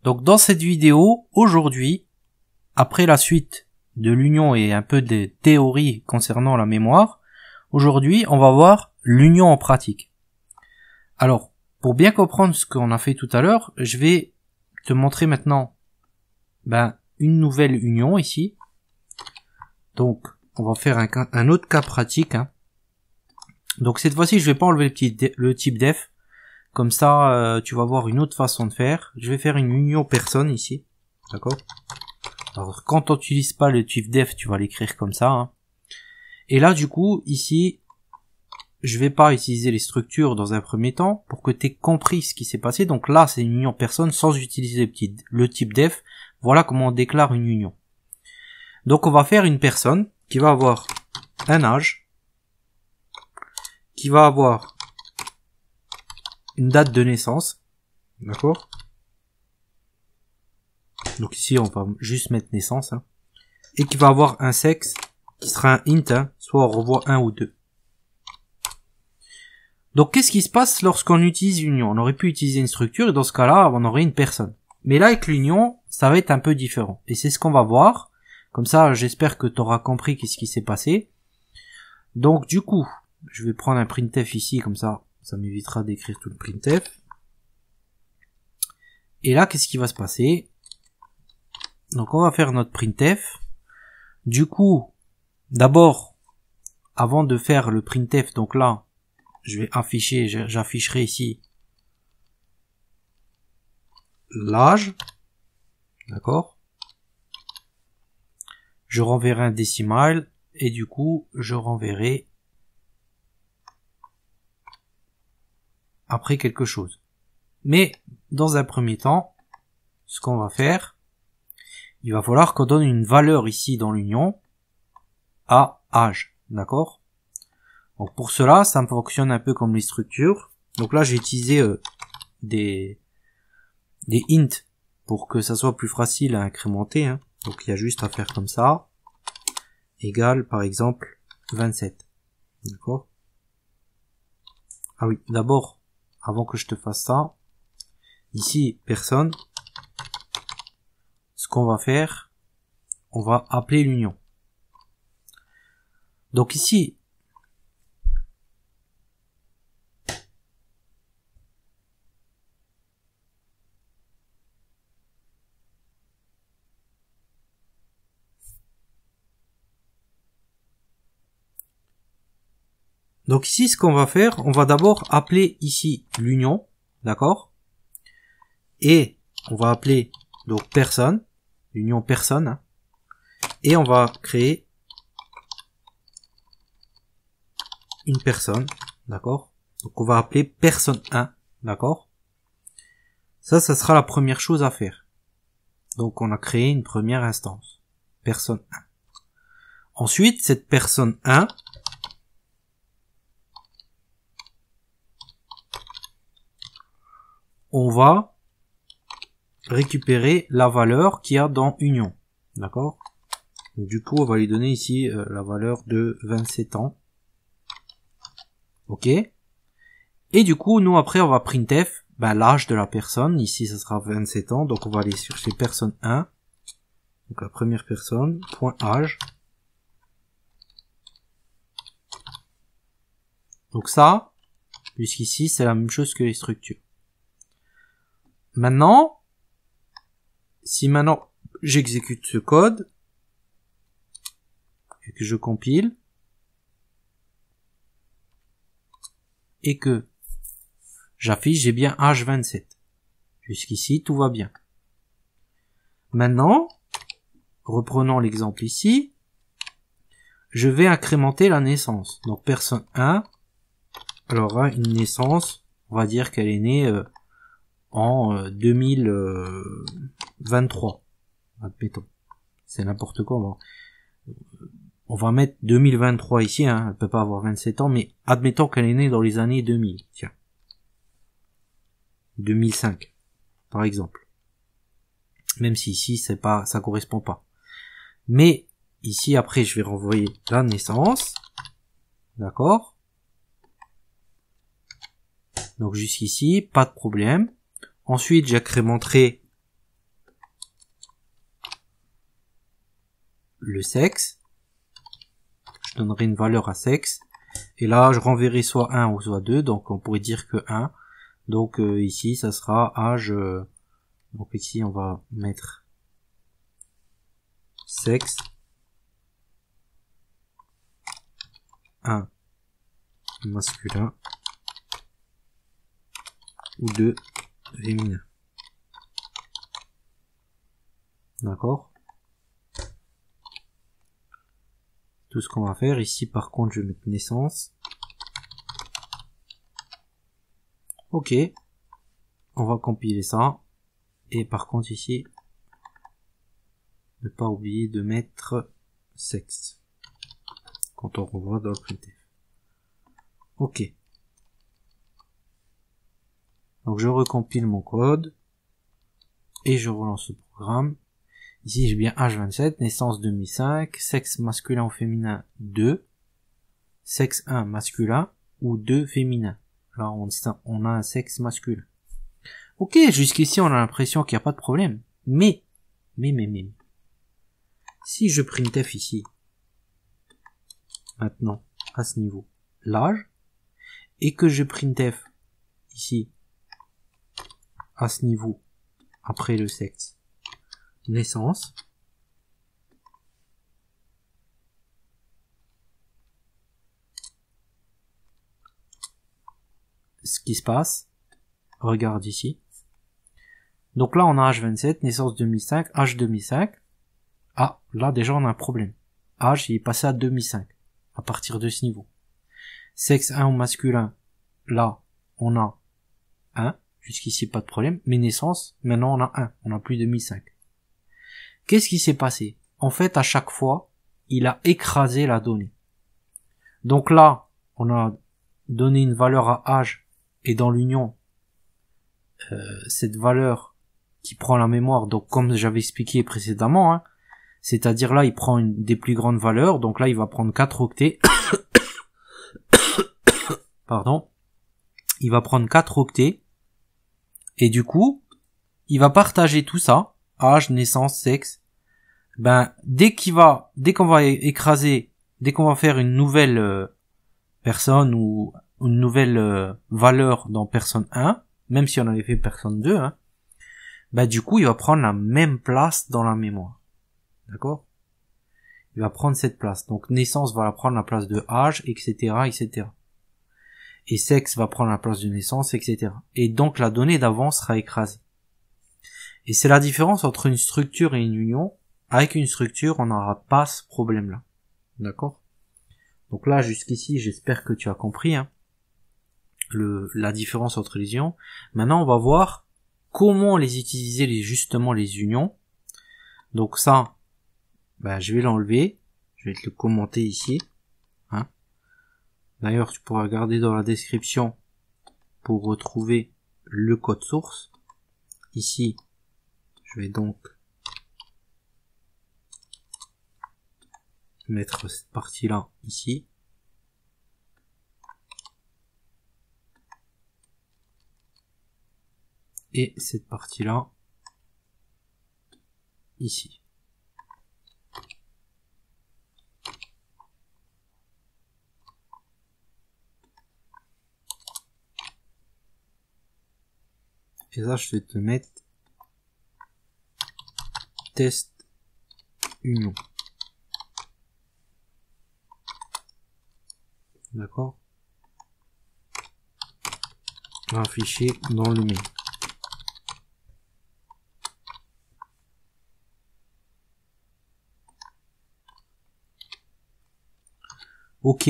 Donc dans cette vidéo, aujourd'hui, après la suite de l'union et un peu des théories concernant la mémoire, aujourd'hui on va voir l'union en pratique. Alors, pour bien comprendre ce qu'on a fait tout à l'heure, je vais te montrer maintenant une nouvelle union ici. Donc, on va faire un autre cas pratique. Donc cette fois-ci, je vais pas enlever le type def. Comme ça, tu vas voir une autre façon de faire. Je vais faire une union personne ici. D'accord? Alors, quand tu n'utilises pas le type def, tu vas l'écrire comme ça. Et là, du coup, ici, je vais pas utiliser les structures dans un premier temps pour que tu aies compris ce qui s'est passé. Donc là, c'est une union personne sans utiliser le type def. Voilà comment on déclare une union. Donc, on va faire une personne qui va avoir un âge, qui va avoir une date de naissance, d'accord? Donc ici on va juste mettre naissance, et qui va avoir un sexe qui sera un int, soit on revoit 1 ou 2. Donc qu'est-ce qui se passe lorsqu'on utilise l'union? On aurait pu utiliser une structure et dans ce cas-là on aurait une personne. Mais là avec l'union ça va être un peu différent et c'est ce qu'on va voir. Comme ça j'espère que tu auras compris qu'est-ce qui s'est passé. Donc du coup je vais prendre un printf ici comme ça m'évitera d'écrire tout le printf. Et là, qu'est-ce qui va se passer? Donc, on va faire notre printf. Du coup, d'abord, avant de faire le printf, donc là, j'afficherai ici l'âge. D'accord? Je renverrai un décimal et du coup, je renverrai après quelque chose. Mais dans un premier temps, ce qu'on va faire, il va falloir qu'on donne une valeur ici dans l'union à âge, d'accord? Donc pour cela, ça me fonctionne un peu comme les structures. Donc là, j'ai utilisé des int pour que ça soit plus facile à incrémenter. Donc il y a juste à faire comme ça, égale par exemple 27, d'accord? Ah oui, d'abord, avant que je te fasse ça, ici, personne, ce qu'on va faire, on va appeler l'union. Donc ici, ce qu'on va faire, on va d'abord appeler ici l'union, d'accord? Et on va appeler donc personne, l'union personne, et on va créer une personne, d'accord? Donc on va appeler personne 1, d'accord? Ça sera la première chose à faire. Donc on a créé une première instance, personne 1. Ensuite, cette personne 1, on va récupérer la valeur qu'il y a dans union, d'accord? Du coup, on va lui donner ici la valeur de 27 ans. Ok? Et du coup, nous après, on va printf l'âge de la personne. Ici, ça sera 27 ans. Donc, on va aller chercher personne 1. Donc, la première personne, point âge. Donc ça, jusqu'ici, c'est la même chose que les structures. Maintenant, si maintenant j'exécute ce code, et que je compile, et que j'affiche, j'ai bien âge 27. Jusqu'ici, tout va bien. Maintenant, reprenons l'exemple ici, je vais incrémenter la naissance. Donc, personne 1, elle aura une naissance, on va dire qu'elle est née en 2023. Admettons. C'est n'importe quoi. On va mettre 2023 ici, elle peut pas avoir 27 ans, mais admettons qu'elle est née dans les années 2000, tiens. 2005, par exemple. Même si ici, ça correspond pas. Mais, ici, après, je vais renvoyer la naissance. D'accord? Donc, jusqu'ici, pas de problème. Ensuite, j'incrémenterai le sexe. Je donnerai une valeur à sexe. Et là, je renverrai soit 1 ou soit 2. Donc, on pourrait dire que 1. Donc, ici, ça sera âge. Donc, ici, on va mettre sexe 1 masculin ou 2 féminin. D'accord? Tout ce qu'on va faire ici, par contre, je vais mettre naissance. Ok. On va compiler ça. Et par contre ici, ne pas oublier de mettre sexe quand on revoit dans le printf. Ok. Donc je recompile mon code et je relance le programme. Ici j'ai bien H27, naissance 2005, sexe masculin ou féminin 2, sexe 1 masculin ou 2 féminin. Là on a un sexe masculin. Ok, jusqu'ici on a l'impression qu'il n'y a pas de problème. Mais, si je printf ici, maintenant, à ce niveau, l'âge, et que je printf ici, à ce niveau, après le sexe, naissance, ce qui se passe, regarde ici. Donc là on a H27, naissance 2005, H 2005. Ah, là déjà on a un problème. H il est passé à 2005, à partir de ce niveau. Sexe 1 au masculin, là on a 1, jusqu'ici pas de problème, mais naissance, maintenant on a 1, on a plus 2005. Qu'est-ce qui s'est passé? En fait, à chaque fois, il a écrasé la donnée. Donc là, on a donné une valeur à âge, et dans l'union, cette valeur qui prend la mémoire, donc comme j'avais expliqué précédemment, hein, c'est-à-dire là, il prend une des plus grandes valeurs, donc là, il va prendre 4 octets. Pardon. Il va prendre 4 octets, et du coup, il va partager tout ça, âge, naissance, sexe. Ben, dès qu'on va écraser, dès qu'on va faire une nouvelle personne ou une nouvelle valeur dans personne 1, même si on avait fait personne 2, hein, ben du coup, il va prendre la même place dans la mémoire. D'accord? Il va prendre cette place. Donc, naissance va prendre la place de âge, etc., etc. Et sexe va prendre la place de naissance, etc. Et donc, la donnée d'avant sera écrasée. Et c'est la différence entre une structure et une union. Avec une structure, on n'aura pas ce problème-là. D'accord? Donc là, jusqu'ici, j'espère que tu as compris, hein, la différence entre les unions. Maintenant, on va voir comment les utiliser justement les unions. Donc ça, ben, je vais l'enlever. Je vais te le commenter ici. Hein. D'ailleurs, tu pourras regarder dans la description pour retrouver le code source. Ici, je vais donc mettre cette partie-là ici. Et cette partie-là ici. Et là, je vais te mettre test union. D'accord? Un fichier dans le mail. Ok.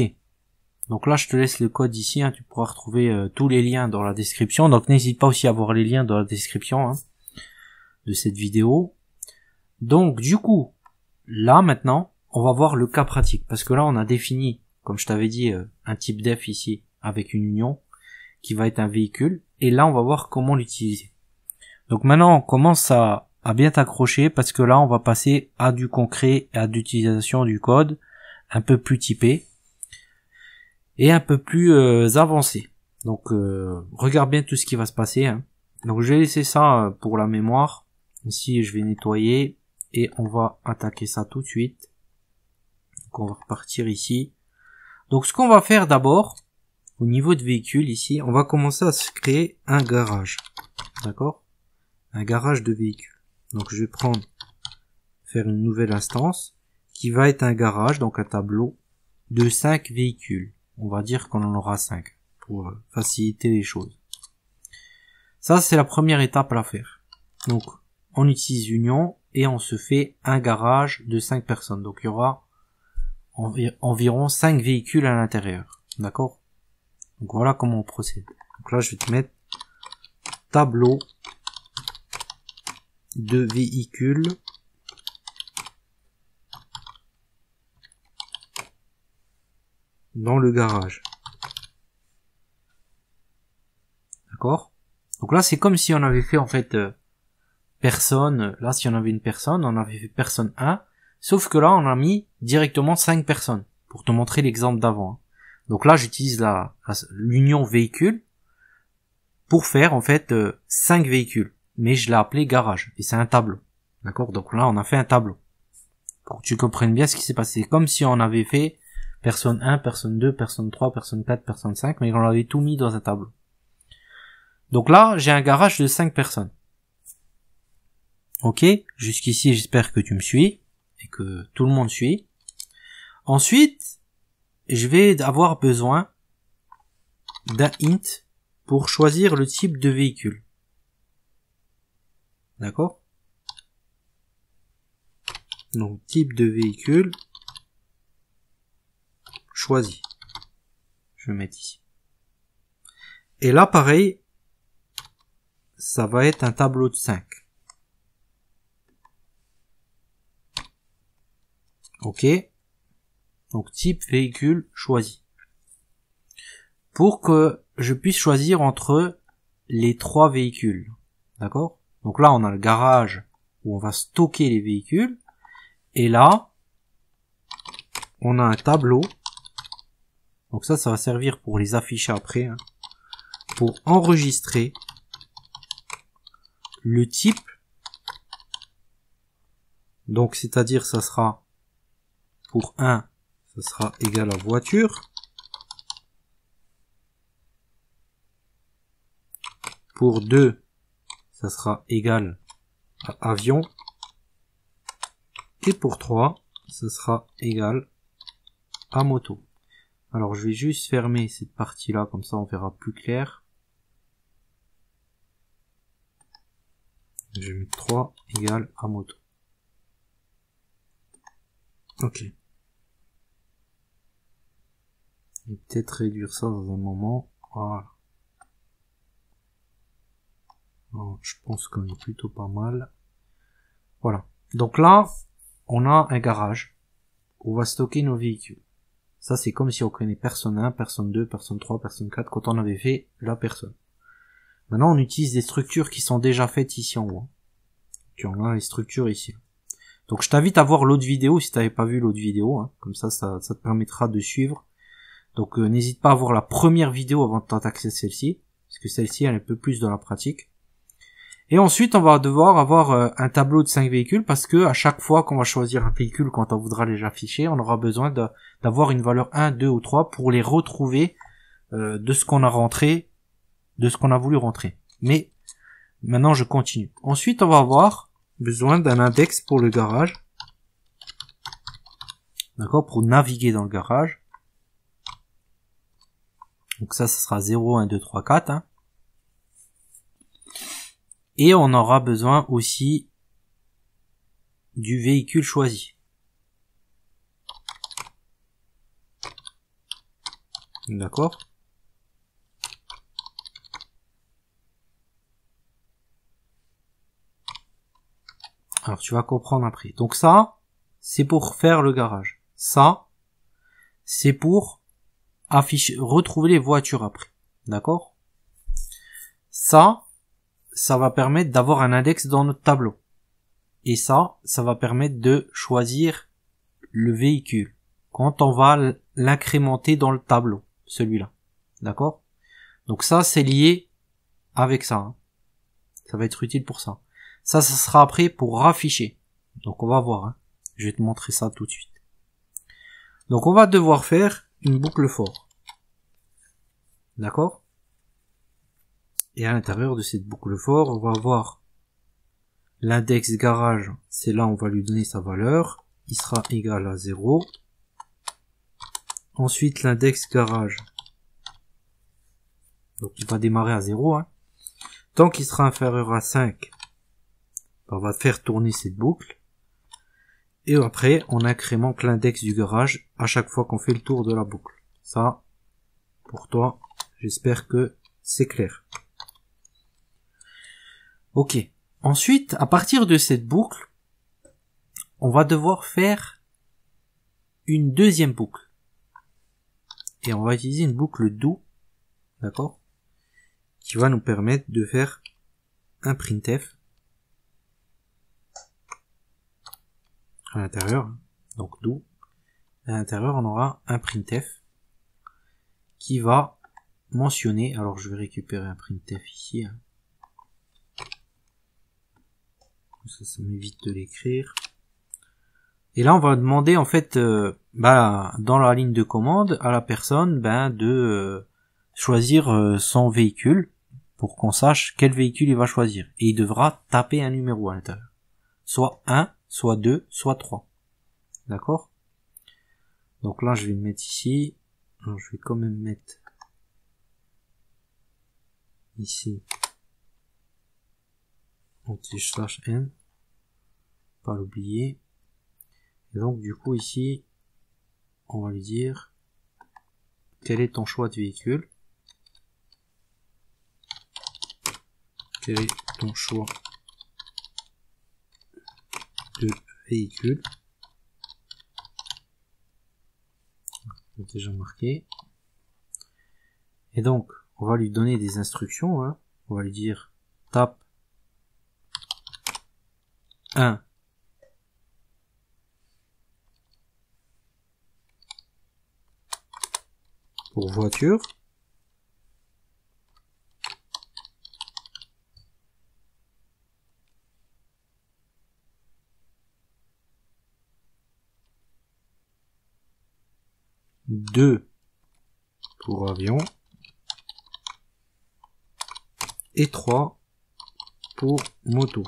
Donc là, je te laisse le code ici. Hein, tu pourras retrouver tous les liens dans la description. Donc n'hésite pas aussi à voir les liens dans la description, hein, de cette vidéo. Donc du coup, là maintenant, on va voir le cas pratique. Parce que là, on a défini, comme je t'avais dit, un type def ici avec une union qui va être un véhicule. Et là, on va voir comment l'utiliser. Donc maintenant, on commence à bien t'accrocher parce que là, on va passer à du concret et à l'utilisation du code un peu plus typé et un peu plus avancé. Donc regarde bien tout ce qui va se passer. Hein. Donc je vais laisser ça pour la mémoire. Ici, je vais nettoyer et on va attaquer ça tout de suite. Donc on va repartir ici. Donc ce qu'on va faire d'abord, au niveau de véhicule ici, on va commencer à se créer un garage. D'accord? Un garage de véhicules. Donc je vais faire une nouvelle instance qui va être un garage, donc un tableau de 5 véhicules. On va dire qu'on en aura 5 pour faciliter les choses. Ça, c'est la première étape à faire. Donc, on utilise union et on se fait un garage de 5 personnes. Donc, il y aura environ 5 véhicules à l'intérieur. D'accord? Donc, voilà comment on procède. Donc là, je vais te mettre tableau de véhicules dans le garage. D'accord? Donc là, c'est comme si on avait fait en fait personne. Là, si on avait une personne, on avait fait personne 1. Sauf que là, on a mis directement 5 personnes. Pour te montrer l'exemple d'avant. Donc là, j'utilise l'union véhicule pour faire en fait 5 véhicules. Mais je l'ai appelé garage. Et c'est un tableau. D'accord? Donc là, on a fait un tableau. Pour que tu comprennes bien ce qui s'est passé. C'est comme si on avait fait personne 1, personne 2, personne 3, personne 4, personne 5, mais on avait tout mis dans un tableau. Donc là, j'ai un garage de 5 personnes. Ok, jusqu'ici, j'espère que tu me suis et que tout le monde suit. Ensuite, je vais avoir besoin d'un int pour choisir le type de véhicule. D'accord? Donc, type de véhicule choisi. Je vais mettre ici. Et là, pareil, ça va être un tableau de 5. Ok. Donc, type véhicule choisi. Pour que je puisse choisir entre les 3 véhicules. D'accord? Donc là, on a le garage où on va stocker les véhicules. Et là, on a un tableau. Donc ça va servir pour les afficher après. Hein, pour enregistrer le type. Donc, c'est-à-dire, ça sera pour 1, ça sera égal à voiture. Pour 2, ça sera égal à avion. Et pour 3, ça sera égal à moto. Alors, je vais juste fermer cette partie-là, comme ça on verra plus clair. Je vais mettre 3 égale à moto. Ok. Je vais peut-être réduire ça dans un moment. Voilà. Alors, je pense qu'on est plutôt pas mal. Voilà. Donc là, on a un garage où on va stocker nos véhicules. Ça, c'est comme si on connaît personne 1, personne 2, personne 3, personne 4, quand on avait fait la personne. Maintenant, on utilise des structures qui sont déjà faites ici en haut. Tu en as les structures ici. Donc, je t'invite à voir l'autre vidéo si tu n'avais pas vu l'autre vidéo. Hein. Comme ça te permettra de suivre. Donc, n'hésite pas à voir la première vidéo avant de t'attaquer à celle-ci. Parce que celle-ci, elle est un peu plus dans la pratique. Et ensuite, on va devoir avoir un tableau de 5 véhicules parce que à chaque fois qu'on va choisir un véhicule, quand on voudra les afficher, on aura besoin d'avoir une valeur 1, 2 ou 3 pour les retrouver de ce qu'on a rentré, de ce qu'on a voulu rentrer. Mais maintenant, je continue. Ensuite, on va avoir besoin d'un index pour le garage. D'accord? Pour naviguer dans le garage. Donc ça sera 0, 1, 2, 3, 4. Hein. Et on aura besoin aussi du véhicule choisi. D'accord? Alors tu vas comprendre après. Donc ça, c'est pour faire le garage. Ça, c'est pour retrouver les voitures après. D'accord? Ça va permettre d'avoir un index dans notre tableau. Et ça va permettre de choisir le véhicule quand on va l'incrémenter dans le tableau, celui-là. D'accord? Donc ça, c'est lié avec ça. Hein. Ça va être utile pour ça. Ça sera après pour afficher. Donc on va voir. Hein. Je vais te montrer ça tout de suite. Donc on va devoir faire une boucle for. D'accord? Et à l'intérieur de cette boucle for, on va avoir l'index garage, c'est là on va lui donner sa valeur, il sera égal à 0. Ensuite l'index garage, donc il va démarrer à 0, hein. Tant qu'il sera inférieur à 5, on va faire tourner cette boucle. Et après, on incrémente l'index du garage à chaque fois qu'on fait le tour de la boucle. Ça, pour toi, j'espère que c'est clair. Ok. Ensuite, à partir de cette boucle, on va devoir faire une deuxième boucle. Et on va utiliser une boucle do, d'accord, qui va nous permettre de faire un printf à l'intérieur. Donc do, à l'intérieur on aura un printf qui va mentionner, alors je vais récupérer un printf ici, hein. Ça m'évite de l'écrire. Et là on va demander en fait dans la ligne de commande à la personne de choisir son véhicule pour qu'on sache quel véhicule il va choisir. Et il devra taper un numéro à l'intérieur. Soit 1, soit 2, soit 3. D'accord? Donc là je vais le mettre ici. Alors, je vais quand même mettre ici /n, pas l'oublier. Et donc du coup ici on va lui dire quel est ton choix de véhicule, quel est ton choix de véhicule, c'est déjà marqué. Et donc on va lui donner des instructions, hein. On va lui dire tape 1 pour voiture, deux pour avion et 3 pour moto.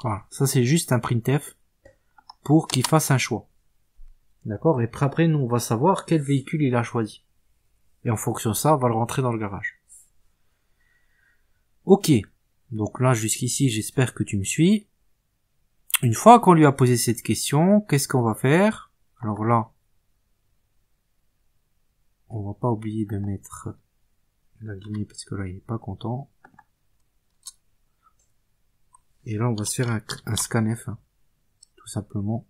Voilà, ça c'est juste un printf pour qu'il fasse un choix. D'accord? Et après nous on va savoir quel véhicule il a choisi. Et en fonction de ça, on va le rentrer dans le garage. Ok. Donc là jusqu'ici j'espère que tu me suis. Une fois qu'on lui a posé cette question, qu'est-ce qu'on va faire? Alors là, on va pas oublier de mettre la guillemette parce que là il est pas content. Et là on va se faire un scanf, hein, tout simplement.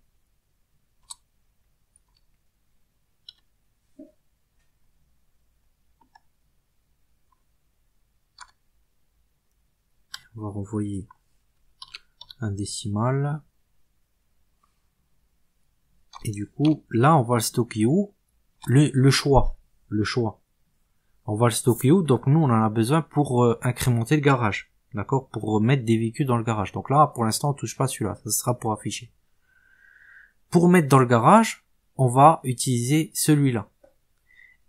On va renvoyer un décimal. Et du coup, là, on va le stocker où? Le choix. On va le stocker où? Donc nous, on en a besoin pour incrémenter le garage. D'accord? Pour mettre des véhicules dans le garage. Donc là, pour l'instant, on touche pas celui-là. Ça sera pour afficher. Pour mettre dans le garage, on va utiliser celui-là.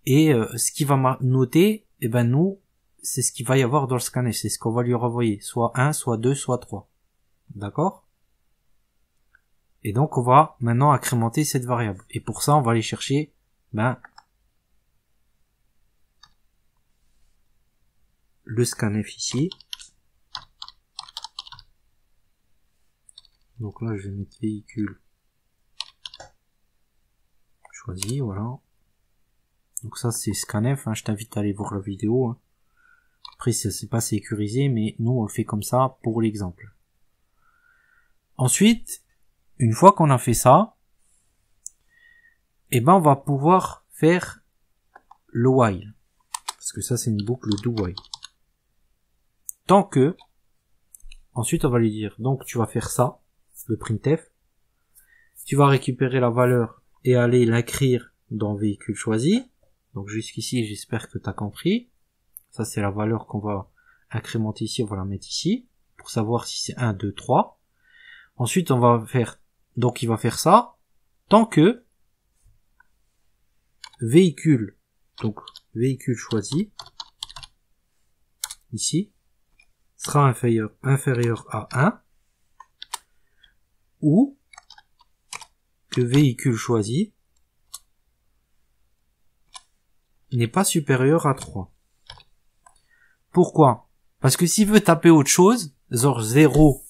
Et ce qui va noter, nous, c'est ce qu'il va y avoir dans le scanner. C'est ce qu'on va lui renvoyer. Soit 1, soit 2, soit 3. D'accord? Et donc, on va maintenant incrémenter cette variable. Et pour ça, on va aller chercher, le scanf ici. Donc là, je vais mettre véhicule choisi, voilà. Donc ça, c'est scanf, hein, je t'invite à aller voir la vidéo, hein. Après, c'est pas sécurisé, mais nous, on le fait comme ça pour l'exemple. Ensuite, une fois qu'on a fait ça, on va pouvoir faire le while. Parce que ça, c'est une boucle do while. Tant que, ensuite, on va lui dire, donc tu vas faire ça, le printf. Tu vas récupérer la valeur et aller l'écrire dans véhicule choisi. Donc jusqu'ici, j'espère que tu as compris. Ça, c'est la valeur qu'on va incrémenter ici, on va la mettre ici, pour savoir si c'est 1, 2, 3. Ensuite, on va faire, donc il va faire ça, tant que véhicule, donc véhicule choisi, ici, sera inférieur à 1, ou que véhicule choisi n'est pas supérieur à 3. Pourquoi? Parce que s'il veut taper autre chose, genre 0,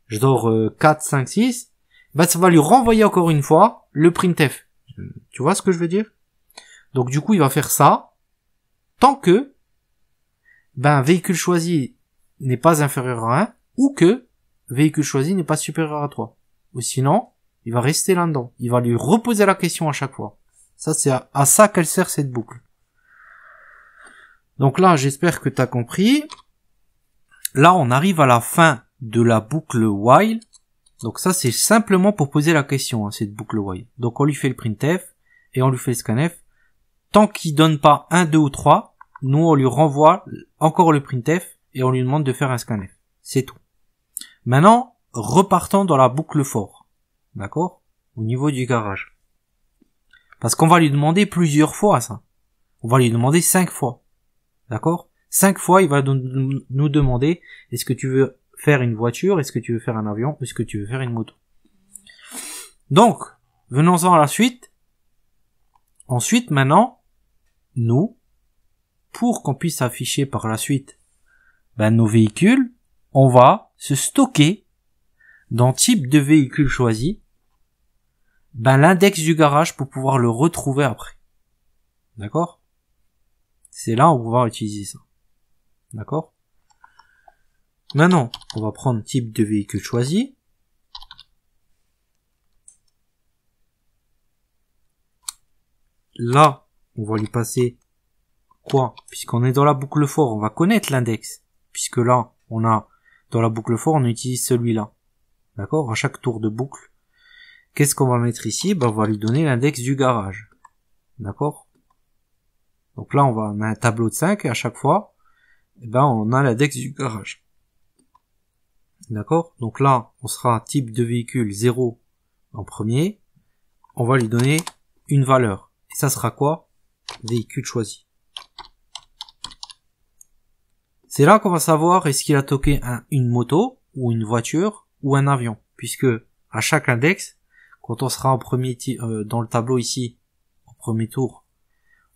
genre 4, 5, 6, bah ça va lui renvoyer encore une fois le printf. Tu vois ce que je veux dire? Donc du coup il va faire ça tant que véhicule choisi n'est pas inférieur à 1 ou que véhicule choisi n'est pas supérieur à 3. Ou sinon, il va rester là-dedans. Il va lui reposer la question à chaque fois. Ça, c'est à ça qu'elle sert cette boucle. Donc là, j'espère que tu as compris. Là, on arrive à la fin de la boucle while. Donc ça, c'est simplement pour poser la question, cette boucle while. Donc on lui fait le printf et on lui fait le scanf. Tant qu'il donne pas 1, 2 ou 3, nous, on lui renvoie encore le printf et on lui demande de faire un scanf. C'est tout. Maintenant, repartons dans la boucle for. D'accord? Au niveau du garage. Parce qu'on va lui demander plusieurs fois ça. On va lui demander 5 fois. D'accord? 5 fois, il va nous demander est-ce que tu veux faire une voiture, est-ce que tu veux faire un avion, est-ce que tu veux faire une moto. Donc, venons-en à la suite. Ensuite, maintenant, nous, pour qu'on puisse afficher par la suite nos véhicules, on va se stocker dans type de véhicule choisi l'index du garage pour pouvoir le retrouver après. D'accord? C'est là où on va pouvoir utiliser ça. D'accord? Maintenant, on va prendre type de véhicule choisi. Là, on va lui passer quoi? Puisqu'on est dans la boucle for, on va connaître l'index. Puisque là, on a dans la boucle for, on utilise celui-là. D'accord? À chaque tour de boucle. Qu'est-ce qu'on va mettre ici? On va lui donner l'index du garage. D'accord? Donc là, on a un tableau de 5 et à chaque fois, on a l'index du garage. D'accord? Donc là, on sera type de véhicule 0 en premier. On va lui donner une valeur. Et ça sera quoi? Véhicule choisi. C'est là qu'on va savoir est-ce qu'il a toqué une moto ou une voiture ou un avion. Puisque à chaque index, quand on sera en premier dans le tableau ici, au premier tour,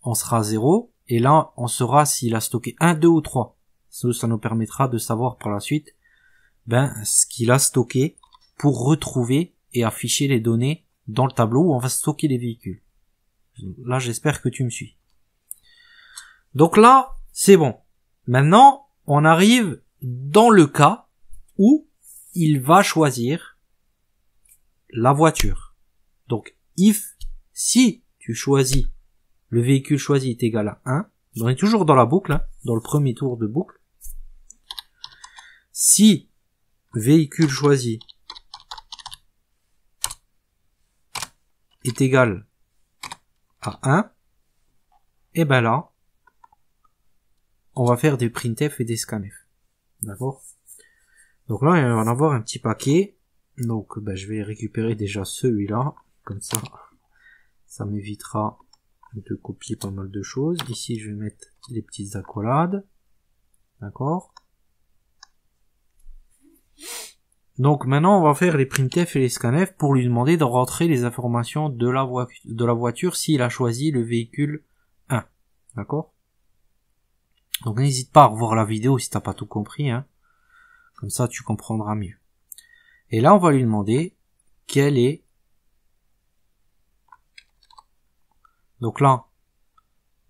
on sera 0. Et là, on saura s'il a stocké 1, 2 ou 3. Ça nous permettra de savoir par la suite ce qu'il a stocké pour retrouver et afficher les données dans le tableau où on va stocker les véhicules. Là, j'espère que tu me suis. Donc là, c'est bon. Maintenant, on arrive dans le cas où il va choisir la voiture. Donc, si tu choisis le véhicule choisi est égal à 1, on est toujours dans la boucle, dans le premier tour de boucle. Si véhicule choisi est égal à 1, et là, on va faire des printf et des scanf. D'accord? Donc là, il va en avoir un petit paquet. Donc, je vais récupérer déjà celui-là. Comme ça m'évitera de copier pas mal de choses. Ici, je vais mettre les petites accolades. D'accord? Donc maintenant, on va faire les printf et les scanf pour lui demander de rentrer les informations de la voiture s'il a choisi le véhicule 1. D'accord? Donc n'hésite pas à revoir la vidéo si t'as pas tout compris, Comme ça, tu comprendras mieux. Et là, on va lui demander quelle est. Donc là,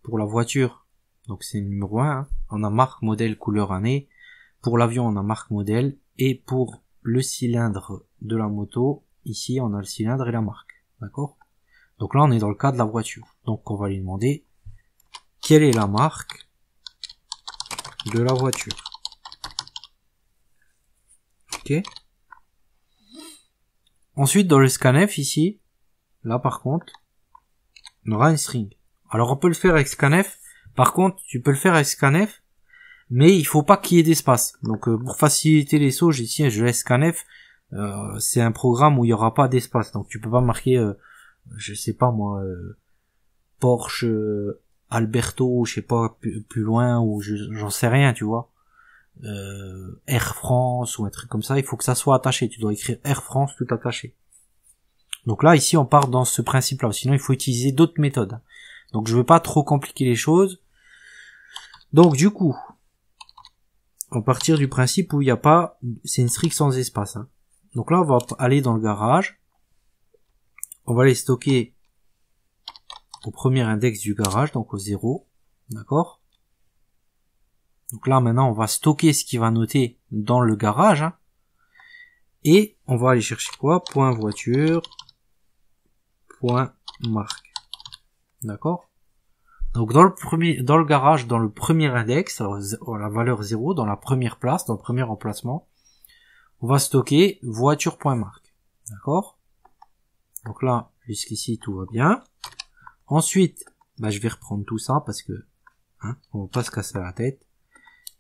pour la voiture, donc c'est le numéro 1, on a marque, modèle, couleur, année. Pour l'avion, on a marque, modèle. Et pour le cylindre de la moto, ici, on a le cylindre et la marque. D'accord? Donc là, on est dans le cas de la voiture. Donc on va lui demander quelle est la marque de la voiture. Ok? Ensuite, dans le scanf, ici, là par contre, on aura une string. Alors on peut le faire avec scanf. Par contre, tu peux le faire avec scanf, mais il faut pas qu'il y ait d'espace. Donc pour faciliter les sauts, ici je laisse scanf. C'est un programme où il y aura pas d'espace. Donc tu peux pas marquer je sais pas moi, Porsche, Alberto, je sais pas, plus loin, ou j'en sais rien, tu vois. Air France, ou un truc comme ça, il faut que ça soit attaché. Tu dois écrire Air France tout attaché. Donc là, ici, on part dans ce principe-là. Sinon, il faut utiliser d'autres méthodes. Donc, je veux pas trop compliquer les choses. Donc, du coup, on va partir du principe où il n'y a pas, c'est une string sans espace. Hein. Donc là, on va aller dans le garage. On va les stocker au premier index du garage, donc au 0. D'accord? Donc là, maintenant, on va stocker ce qui va noter dans le garage. Hein. Et on va aller chercher quoi? Point voiture, point marque. D'accord? Donc dans le garage, dans le premier index, la valeur 0, dans la première place, dans le premier emplacement, on va stocker voiture.marque. D'accord? Donc là, jusqu'ici, tout va bien. Ensuite, je vais reprendre tout ça parce que, hein, on va pas se casser la tête.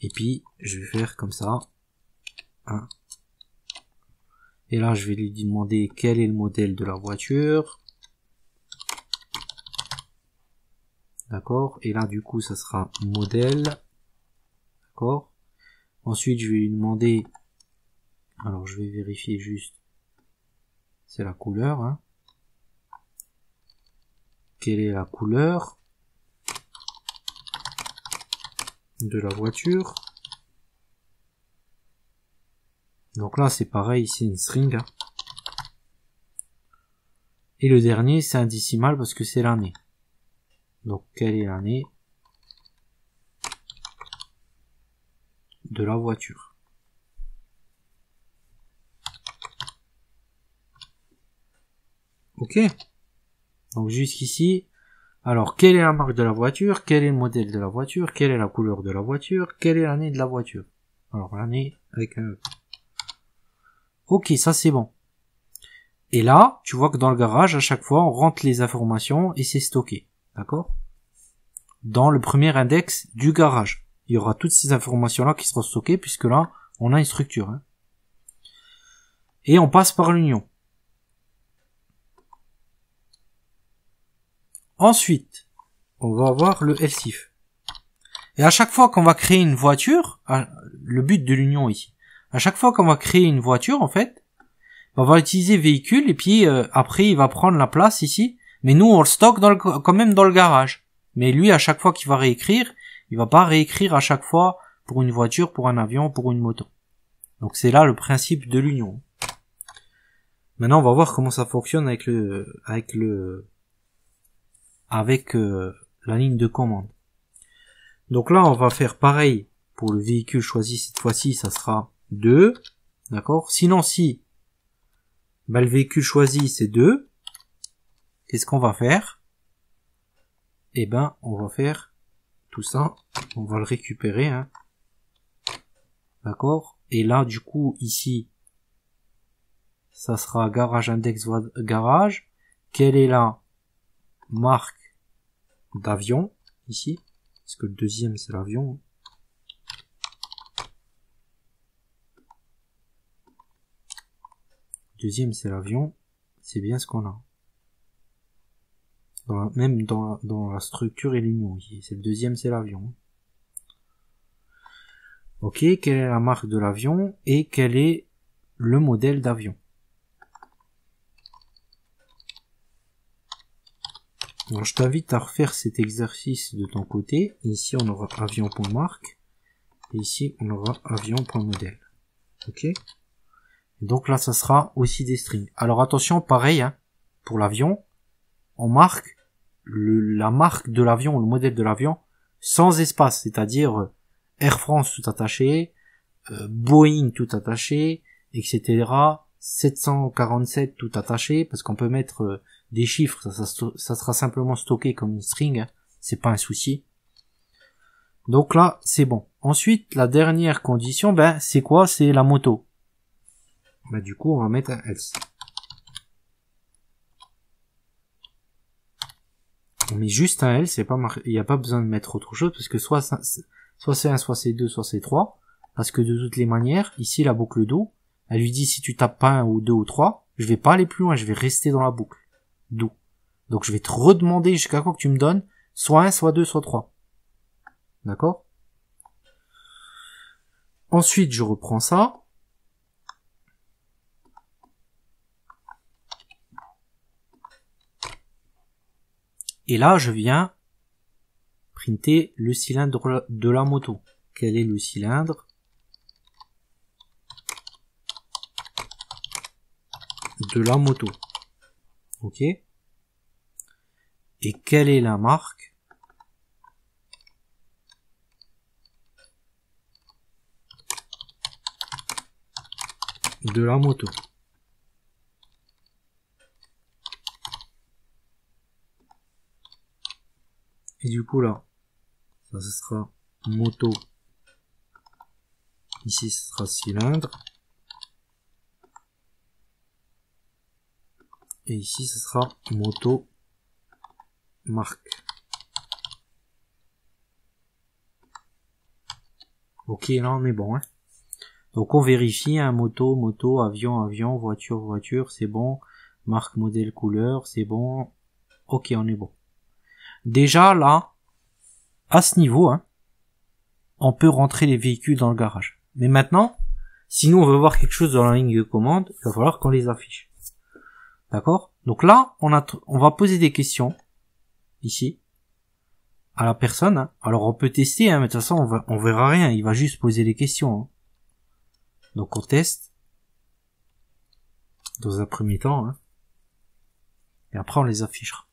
Et puis, je vais faire comme ça. Hein. Et là, je vais lui demander quel est le modèle de la voiture. D'accord? Et là, du coup, ça sera modèle. D'accord? Ensuite, je vais lui demander, alors je vais vérifier juste, c'est la couleur, hein. Quelle est la couleur de la voiture? Donc là, c'est pareil, c'est une string, hein. Et le dernier, c'est un décimal parce que c'est l'année. Donc, quelle est l'année de la voiture? Ok. Donc, jusqu'ici, alors, quelle est la marque de la voiture? Quel est le modèle de la voiture? Quelle est la couleur de la voiture? Quelle est l'année de la voiture? Alors, l'année avec un... Ok, ça c'est bon. Et là, tu vois que dans le garage, à chaque fois, on rentre les informations et c'est stocké. D'accord? Dans le premier index du garage. Il y aura toutes ces informations-là qui seront stockées, puisque là, on a une structure. Hein. Et on passe par l'union. Ensuite, on va avoir le else if. Et à chaque fois qu'on va créer une voiture, le but de l'union ici, à chaque fois qu'on va créer une voiture, en fait, on va utiliser véhicule, et puis après, il va prendre la place ici, mais nous, on le stocke quand même dans le garage. Mais lui, à chaque fois qu'il va réécrire, il va pas réécrire à chaque fois pour une voiture, pour un avion, pour une moto. Donc c'est là le principe de l'union. Maintenant, on va voir comment ça fonctionne avec la ligne de commande. Donc là, on va faire pareil pour le véhicule choisi. Cette fois-ci, ça sera 2. D'accord? Sinon, si le véhicule choisi, c'est 2, qu'est-ce qu'on va faire? On va faire tout ça, on va le récupérer, hein. D'accord? Et là, du coup, ici, ça sera garage index garage. Quelle est la marque d'avion, ici? Parce que le deuxième, c'est l'avion. Deuxième, c'est l'avion. C'est bien ce qu'on a. Même dans la structure et l'union ici. C'est le deuxième, c'est l'avion. Ok, quelle est la marque de l'avion et quel est le modèle d'avion? Alors, je t'invite à refaire cet exercice de ton côté. Ici, on aura avion.marque et ici, on aura avion.modèle. Ok? Et donc là, ça sera aussi des strings. Alors attention, pareil, hein, pour l'avion, on marque la marque de l'avion, le modèle de l'avion, sans espace, c'est-à-dire Air France tout attaché, Boeing tout attaché, etc. 747 tout attaché, parce qu'on peut mettre des chiffres, ça sera simplement stocké comme une string, hein, c'est pas un souci. Donc là, c'est bon. Ensuite, la dernière condition, c'est quoi? C'est la moto. Du coup, on va mettre un else. On met juste un else, il n'y a pas besoin de mettre autre chose, parce que soit c'est 1, soit c'est 2, soit c'est 3, parce que de toutes les manières, ici, la boucle do, elle lui dit si tu tapes pas 1 ou 2 ou 3, je vais pas aller plus loin, je vais rester dans la boucle do. Donc je vais te redemander jusqu'à quoi que tu me donnes soit 1, soit 2, soit 3. D'accord? Ensuite, je reprends ça. Et là, je viens printer le cylindre de la moto. Quel est le cylindre de la moto? Ok. Et quelle est la marque de la moto? Et du coup là, ça ce sera moto. Ici ce sera cylindre. Et ici ce sera moto marque. Ok, là on est bon. Hein. Donc on vérifie, hein, moto, avion, voiture, c'est bon. Marque, modèle, couleur, c'est bon. Ok, on est bon. Déjà là, à ce niveau, hein, on peut rentrer les véhicules dans le garage. Mais maintenant, si nous on veut voir quelque chose dans la ligne de commande, il va falloir qu'on les affiche. D'accord? Donc là, on va poser des questions, ici, à la personne. Hein. Alors on peut tester, hein, mais de toute façon on verra rien, il va juste poser les questions. Hein. Donc on teste, dans un premier temps, hein, et après on les affichera.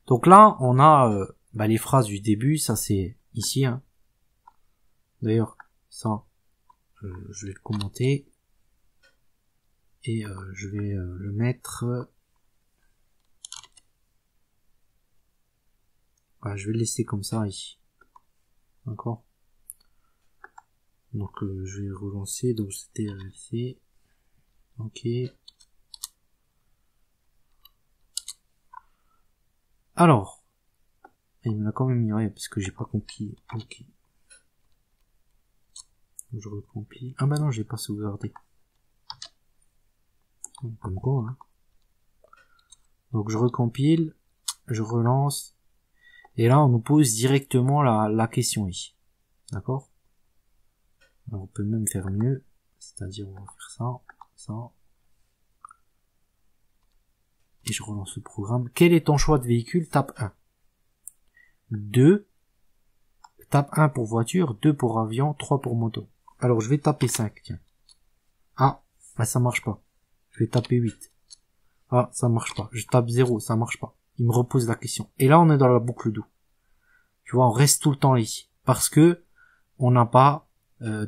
Donc là, on a les phrases du début, ça c'est ici. Hein. D'ailleurs, ça, je vais le commenter. Et je vais le mettre... je vais le laisser comme ça ici. D'accord. Donc je vais relancer. Donc c'était ici. Ok. Alors. Il me l'a quand même mis, ouais, parce que j'ai pas compris. Ok. Je recompile. Ah bah non, j'ai pas sauvegardé. Comme quoi, hein. Donc je recompile, je relance, et là on nous pose directement la question ici. D'accord? Alors on peut même faire mieux, c'est-à-dire on va faire ça, et je relance le programme. Quel est ton choix de véhicule? Tape 1. 2, tape 1 pour voiture, 2 pour avion, 3 pour moto. Alors je vais taper 5, tiens. Ah, ça marche pas. Je vais taper 8. Ah, ça marche pas. Je tape 0, ça marche pas. Il me repose la question. Et là, on est dans la boucle do. Tu vois, on reste tout le temps ici. Parce que on n'a pas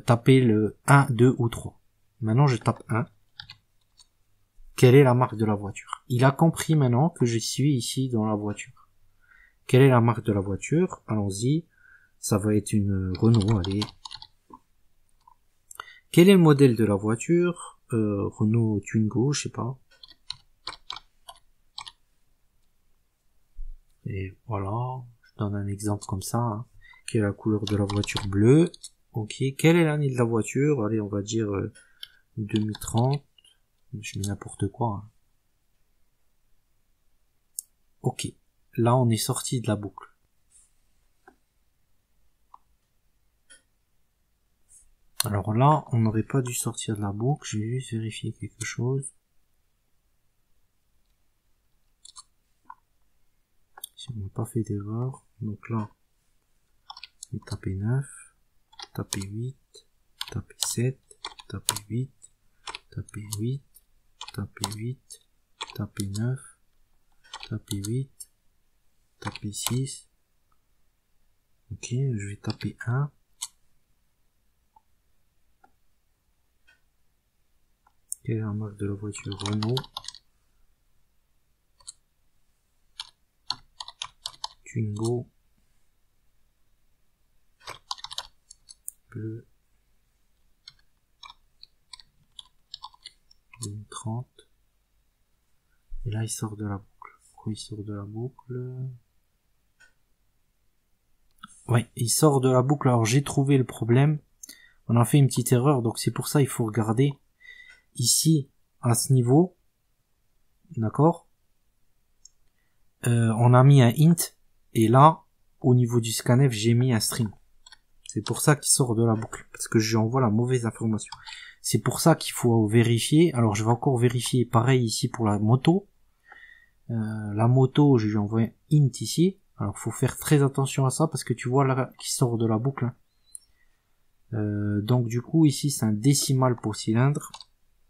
tapé le 1, 2 ou 3. Maintenant, je tape 1. Quelle est la marque de la voiture? Il a compris maintenant que je suis ici dans la voiture. Quelle est la marque de la voiture? Allons-y. Ça va être une Renault, allez. Quel est le modèle de la voiture? Renault Twingo, je sais pas. Et voilà, je donne un exemple comme ça. Hein. Quelle est la couleur de la voiture? Bleue. Ok, quelle est l'année de la voiture? Allez, on va dire 2030. Je mets n'importe quoi. Hein. Ok, là on est sorti de la boucle. Alors là, on n'aurait pas dû sortir de la boucle. Je vais juste vérifier quelque chose. Si on n'a pas fait d'erreur. Donc là, je vais taper 9, taper 8, taper 7, taper 8, taper 8, taper 8, taper 9, taper 8, taper 6. Ok, je vais taper 1. Quelle est la marque de la voiture? Renault. Twingo. Bleu. 2030. Et là, il sort de la boucle. Pourquoi il sort de la boucle? Ouais, il sort de la boucle. Alors, j'ai trouvé le problème. On a fait une petite erreur, donc c'est pour ça il faut regarder. Ici, à ce niveau, d'accord, on a mis un int, et là, au niveau du scanf, j'ai mis un string. C'est pour ça qu'il sort de la boucle, parce que j'envoie la mauvaise information. C'est pour ça qu'il faut vérifier. Alors je vais encore vérifier, pareil ici pour la moto. La moto, je lui envoie un int ici. Alors faut faire très attention à ça, parce que tu vois là qu'il sort de la boucle. Donc du coup ici c'est un décimal pour cylindre,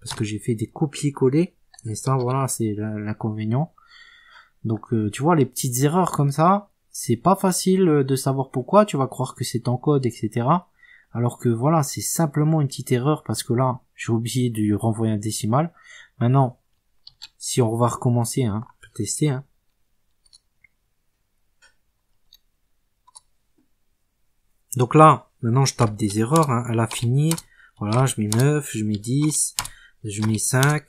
parce que j'ai fait des copier-coller. Mais ça voilà, c'est l'inconvénient. Donc tu vois les petites erreurs comme ça, c'est pas facile de savoir pourquoi, tu vas croire que c'est ton code, etc. Alors que voilà, c'est simplement une petite erreur, parce que là, j'ai oublié de lui renvoyer un décimal. Maintenant, si on va recommencer, hein, on peut tester, hein. Donc là, maintenant je tape des erreurs, hein, elle a fini, voilà, je mets 9, je mets 10, je mets 5,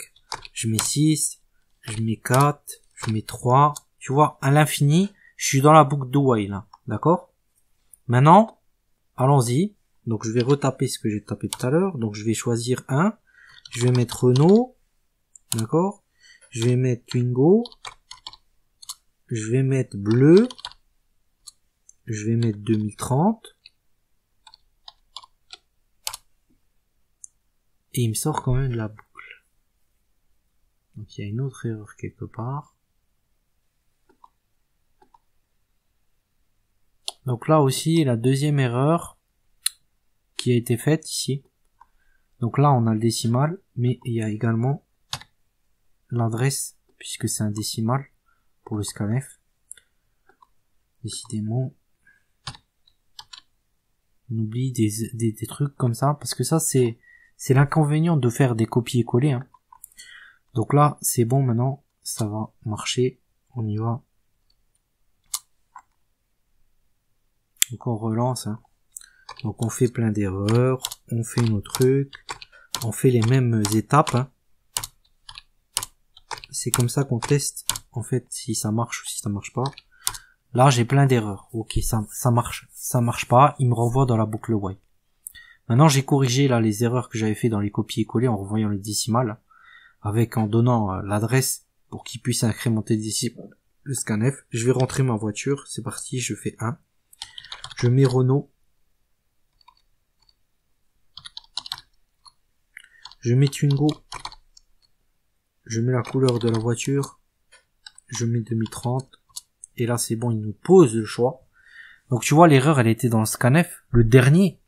je mets 6, je mets 4, je mets 3, tu vois, à l'infini, je suis dans la boucle de while, là, d'accord? Maintenant, allons-y, donc je vais retaper ce que j'ai tapé tout à l'heure, donc je vais choisir 1, je vais mettre Renault, d'accord? Je vais mettre Twingo, je vais mettre bleu, je vais mettre 2030, et il me sort quand même de la boucle. Donc il y a une autre erreur quelque part. Donc là aussi, la deuxième erreur qui a été faite ici. Donc là, on a le décimal, mais il y a également l'adresse, puisque c'est un décimal pour le scanf. Décidément, on oublie des trucs comme ça, parce que ça, c'est l'inconvénient de faire des copier-coller, hein. Donc là, c'est bon maintenant, ça va marcher, on y va. Donc on relance, hein. Donc on fait plein d'erreurs, on fait nos trucs, on fait les mêmes étapes, hein. C'est comme ça qu'on teste, en fait, si ça marche ou si ça marche pas. Là, j'ai plein d'erreurs. Ok, ça marche pas, il me renvoie dans la boucle while. Maintenant, j'ai corrigé là les erreurs que j'avais fait dans les copier-coller en renvoyant les décimales, en donnant l'adresse pour qu'il puisse incrémenter le scanf. Je vais rentrer ma voiture, c'est parti, je fais 1. Je mets Renault. Je mets Twingo. Je mets la couleur de la voiture. Je mets 2030. Et là, c'est bon, il nous pose le choix. Donc tu vois, l'erreur, elle était dans le scanf. Le dernier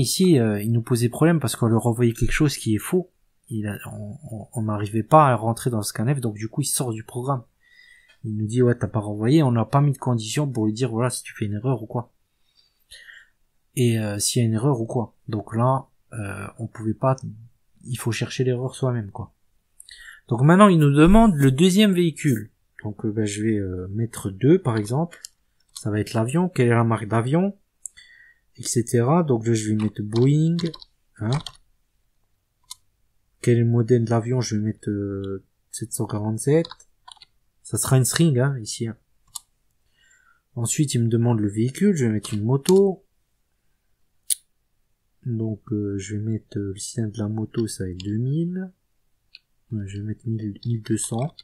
ici, il nous posait problème parce qu'on leur envoyait quelque chose qui est faux. On n'arrivait pas à rentrer dans le scanf, donc du coup, il sort du programme. Il nous dit, ouais, t'as pas renvoyé, on n'a pas mis de condition pour lui dire, voilà, si tu fais une erreur ou quoi. Et s'il y a une erreur ou quoi. Donc là, on pouvait pas, il faut chercher l'erreur soi-même, quoi. Donc maintenant, il nous demande le deuxième véhicule. Donc je vais mettre 2, par exemple. Ça va être l'avion, quelle est la marque d'avion, etc. Donc là, je vais mettre Boeing, hein. Quel est le modèle de l'avion, je vais mettre 747. Ça sera une string, hein, ici. Hein. Ensuite, il me demande le véhicule, je vais mettre une moto. Donc, je vais mettre le cylindre de la moto, ça va être 2000. Je vais mettre 1200.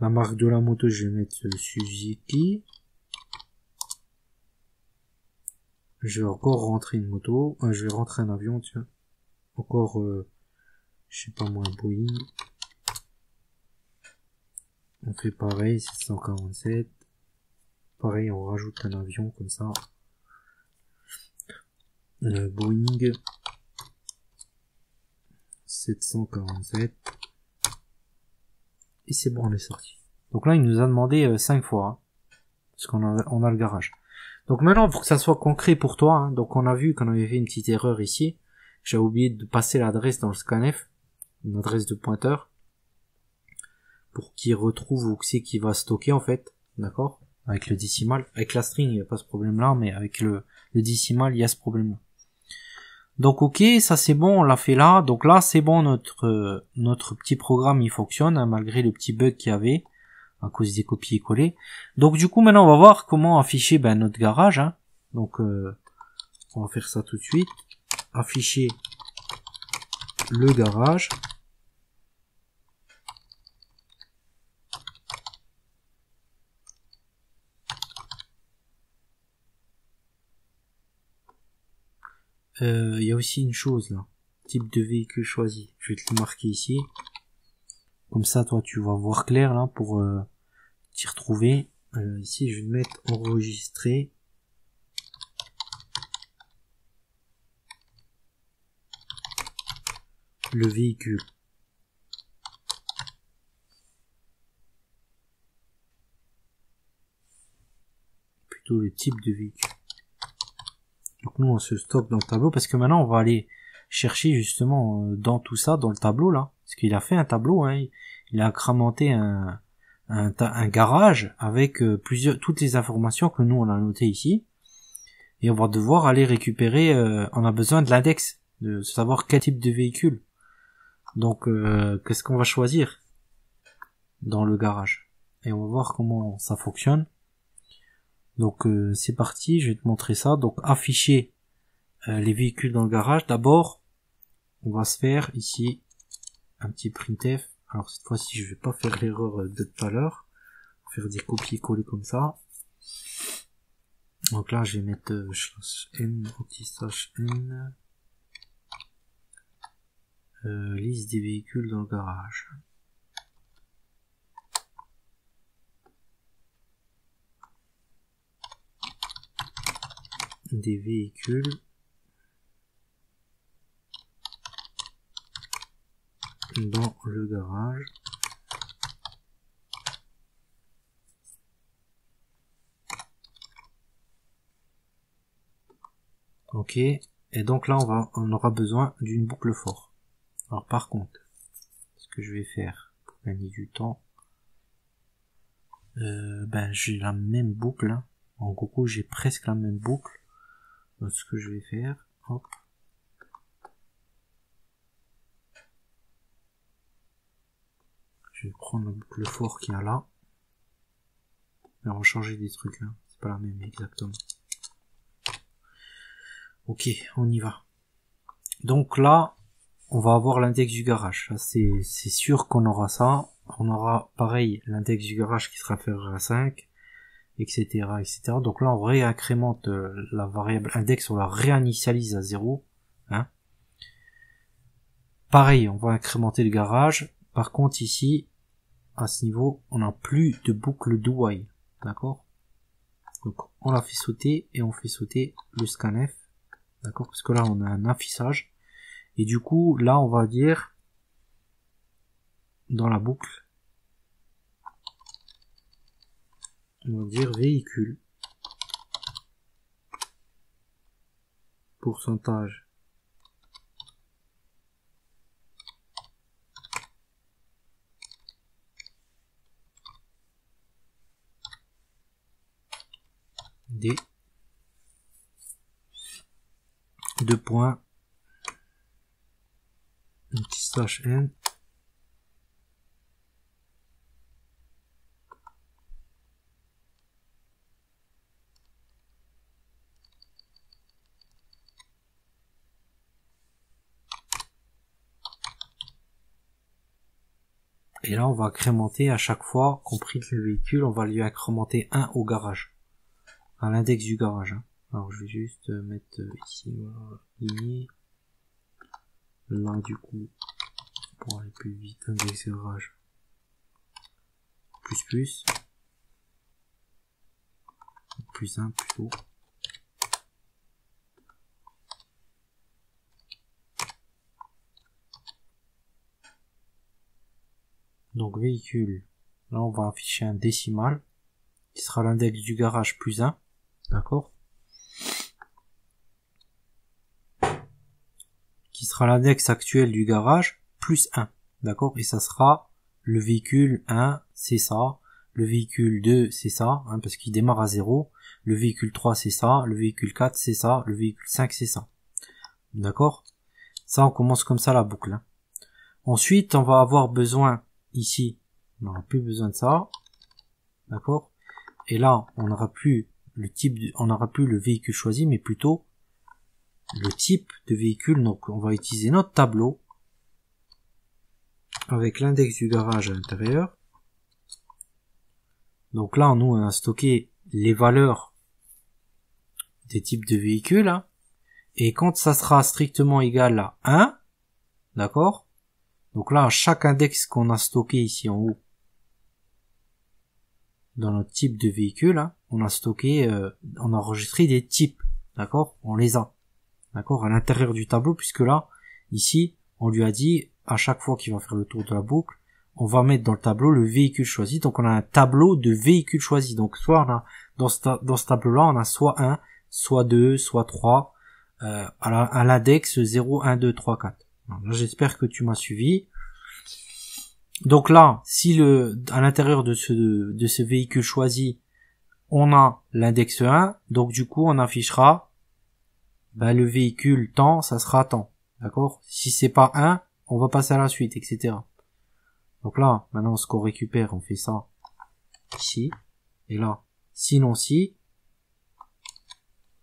La marque de la moto, je vais mettre Suzuki. Je vais encore rentrer une moto. Je vais rentrer un avion, tiens. Encore, je sais pas moi, Boeing. On fait pareil, 747. Pareil, on rajoute un avion comme ça. Boeing 747. Et c'est bon, on est sorti. Donc là, il nous a demandé 5 fois. Hein, parce qu'on a le garage. Donc maintenant, pour que ça soit concret pour toi, hein, donc on a vu qu'on avait fait une petite erreur ici. J'ai oublié de passer l'adresse dans le scanf. Une adresse de pointeur. Pour qu'il retrouve où c'est qu'il va stocker en fait. D'accord? Avec le décimal. Avec la string, il n'y a pas ce problème-là, mais avec le décimal, il y a ce problème-là. Donc ok, ça c'est bon, on l'a fait là. Donc là, c'est bon, notre petit programme, il fonctionne, hein, malgré le petit bug qu'il y avait, à cause des copier-coller. Donc du coup, maintenant, on va voir comment afficher notre garage. Hein. Donc, on va faire ça tout de suite. Afficher le garage. Il y a aussi une chose là. Type de véhicule choisi. Je vais te le marquer ici. Comme ça, toi, tu vas voir clair là pour t'y retrouver. Ici, je vais mettre enregistrer. Le véhicule. Plutôt le type de véhicule. Donc nous, on se stocke dans le tableau parce que maintenant, on va aller chercher justement dans tout ça, dans le tableau là. Parce qu'il a fait un tableau, hein. Il a incrémenté un garage avec toutes les informations que nous on a notées ici, et on va devoir aller récupérer, on a besoin de l'index, de savoir quel type de véhicule. Donc qu'est-ce qu'on va choisir dans le garage, et on va voir comment ça fonctionne. Donc c'est parti, je vais te montrer ça. Donc afficher les véhicules dans le garage. D'abord on va se faire ici un petit printf. Alors cette fois-ci, je vais pas faire l'erreur de tout à l'heure. Faire des copier-coller comme ça. Donc là, je vais mettre /n, /n, liste des véhicules dans le garage. Des véhicules dans le garage. Ok, et donc là on aura besoin d'une boucle for. Alors par contre, ce que je vais faire pour gagner du temps, j'ai la même boucle, hein. En gros j'ai presque la même boucle. Donc ce que je vais faire, hop, je vais prendre la boucle for qu'il y a là. Et on va changer des trucs, hein. C'est pas la même exactement. Ok, on y va. Donc là, on va avoir l'index du garage. C'est sûr qu'on aura ça. On aura pareil l'index du garage qui sera inférieur à 5, etc., etc. Donc là, on réincrémente la variable index, on la réinitialise à 0. Hein. Pareil, on va incrémenter le garage. Par contre, ici, à ce niveau, on n'a plus de boucle do while. D'accord? Donc, on la fait sauter et on fait sauter le scanf. D'accord? Parce que là, on a un affichage. Et du coup, là, on va dire, dans la boucle, on va dire véhicule, pourcentage, des 2 points, un petit /n, et là on va incrémenter à chaque fois qu'on print le véhicule, on va lui incrémenter 1 au garage, à l'index du garage. Hein. Alors je vais juste mettre ici, voilà, lignée. Là du coup, pour aller plus vite, index garage, plus 1 plutôt. Donc véhicule, là on va afficher un décimal, qui sera l'index du garage plus 1, d'accord, qui sera l'index actuel du garage plus 1, d'accord, et ça sera le véhicule 1, c'est ça, le véhicule 2, c'est ça, hein, parce qu'il démarre à 0, le véhicule 3, c'est ça, le véhicule 4, c'est ça, le véhicule 5, c'est ça, d'accord. Ça, on commence comme ça la boucle. Hein. Ensuite, on va avoir besoin, ici, on n'aura plus besoin de ça, d'accord. Et là, on n'aura plus le type, on n'aura plus le véhicule choisi, mais plutôt le type de véhicule. Donc, on va utiliser notre tableau avec l'index du garage à l'intérieur. Donc là, nous, on a stocké les valeurs des types de véhicules, hein, Et quand ça sera strictement égal à 1, d'accord? Donc là, chaque index qu'on a stocké ici en haut, dans notre type de véhicule, hein, on a stocké, on a enregistré des types, d'accord? On les a, d'accord? À l'intérieur du tableau, puisque là, ici, on lui a dit, à chaque fois qu'il va faire le tour de la boucle, on va mettre dans le tableau le véhicule choisi. Donc on a un tableau de véhicules choisis. Donc soit on a, dans ce tableau-là, on a soit 1, soit 2, soit 3, à l'index 0, 1, 2, 3, 4. Alors, là, j'espère que tu m'as suivi. Donc là, si à l'intérieur de ce véhicule choisi, on a l'index 1, donc du coup, on affichera, le véhicule temps, ça sera temps. D'accord? Si c'est pas 1, on va passer à la suite, etc. Donc là, maintenant, ce qu'on récupère, on fait ça ici. Et là, sinon si,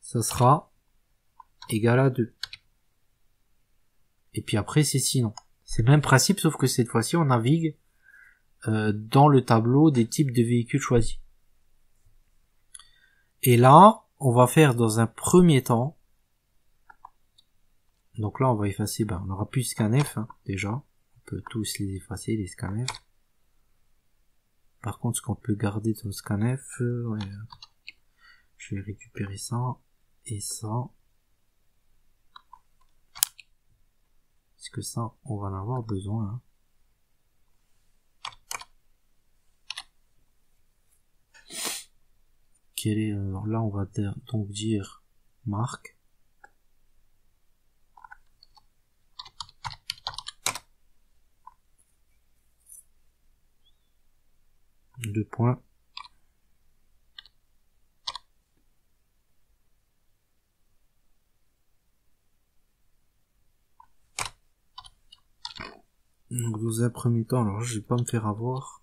ça sera égal à 2. Et puis après, c'est sinon. C'est le même principe, sauf que cette fois-ci, on navigue dans le tableau des types de véhicules choisis. Et là, on va faire dans un premier temps, donc là, on va effacer, on n'aura plus scanf, hein, déjà. On peut tous les effacer, les scanf. Par contre, ce qu'on peut garder dans le scanf, ouais, je vais récupérer ça et ça. Parce que ça, on va en avoir besoin. Hein. Là, on va donc dire marque. Deux points. Donc, dans un premier temps, alors je vais pas me faire avoir.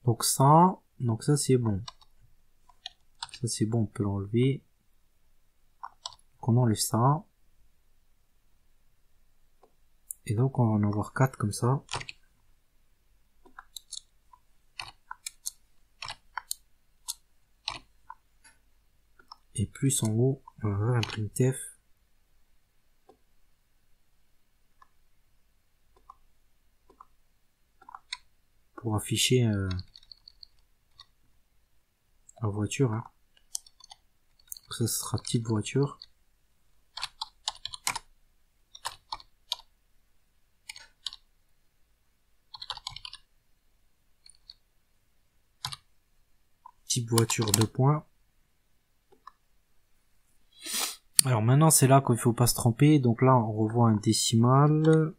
Donc ça c'est bon. Ça c'est bon, on peut l'enlever. Donc on enlève ça. Et donc on va en avoir 4 comme ça. Et plus en haut, on va avoir un printf. Pour afficher la voiture. Hein. Donc ça sera type voiture. Type voiture 2 points. Alors maintenant c'est là qu'il faut pas se tromper. Donc là on revoit un décimal.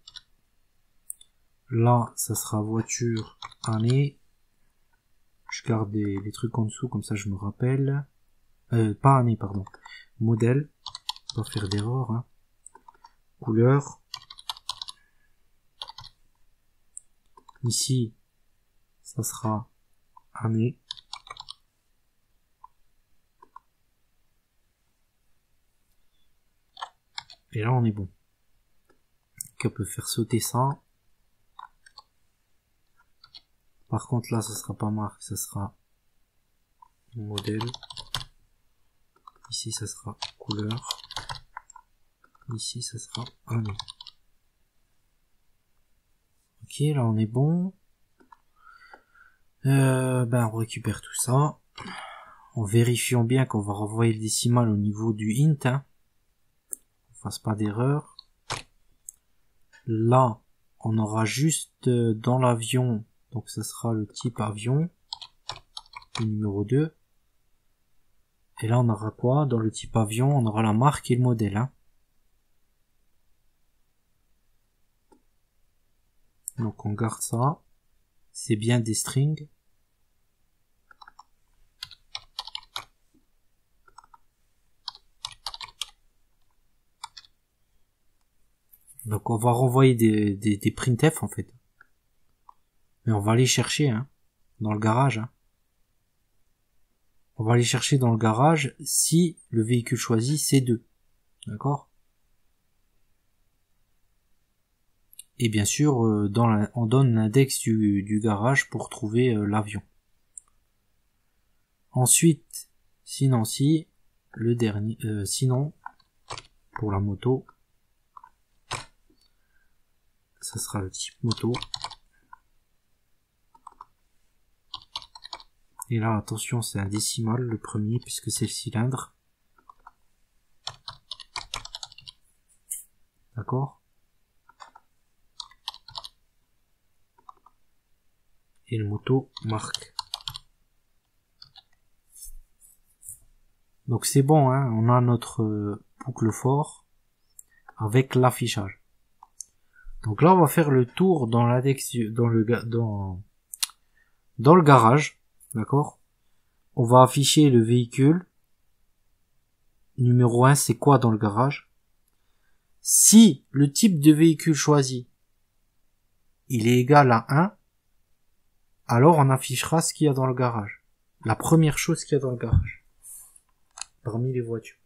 Là ça sera voiture année. Je garde les trucs en dessous comme ça je me rappelle. Pas année pardon. Modèle. Pas faire d'erreur. Hein. Couleur. Ici ça sera année. Et là on est bon. Donc on peut faire sauter ça. Par contre là ça sera pas marque, ça sera modèle. Ici ça sera couleur. Ici ça sera année. Ok, là on est bon. On récupère tout ça. En vérifiant bien qu'on va renvoyer le décimal au niveau du int. Hein. On fasse pas d'erreur. Là, on aura juste dans l'avion, donc ça sera le type avion, le numéro 2. Et là on aura quoi? Dans le type avion, on aura la marque et le modèle. Hein. Donc on garde ça. C'est bien des strings. Donc on va renvoyer des printf en fait. Mais on va aller chercher hein, dans le garage. Hein. On va aller chercher dans le garage si le véhicule choisi c'est 2. D'accord? Et bien sûr, on donne l'index du garage pour trouver l'avion. Ensuite, sinon si, le dernier, sinon, pour la moto, ça sera le type moto. Et là, attention, c'est un décimal, le premier, puisque c'est le cylindre. D'accord? Et le moto marque. Donc c'est bon, hein, on a notre boucle fort avec l'affichage. Donc là, on va faire le tour dans l'index, dans le garage, d'accord? On va afficher le véhicule. Numéro 1, c'est quoi dans le garage? Si le type de véhicule choisi, il est égal à 1, alors on affichera ce qu'il y a dans le garage. La première chose qu'il y a dans le garage. Parmi les voitures.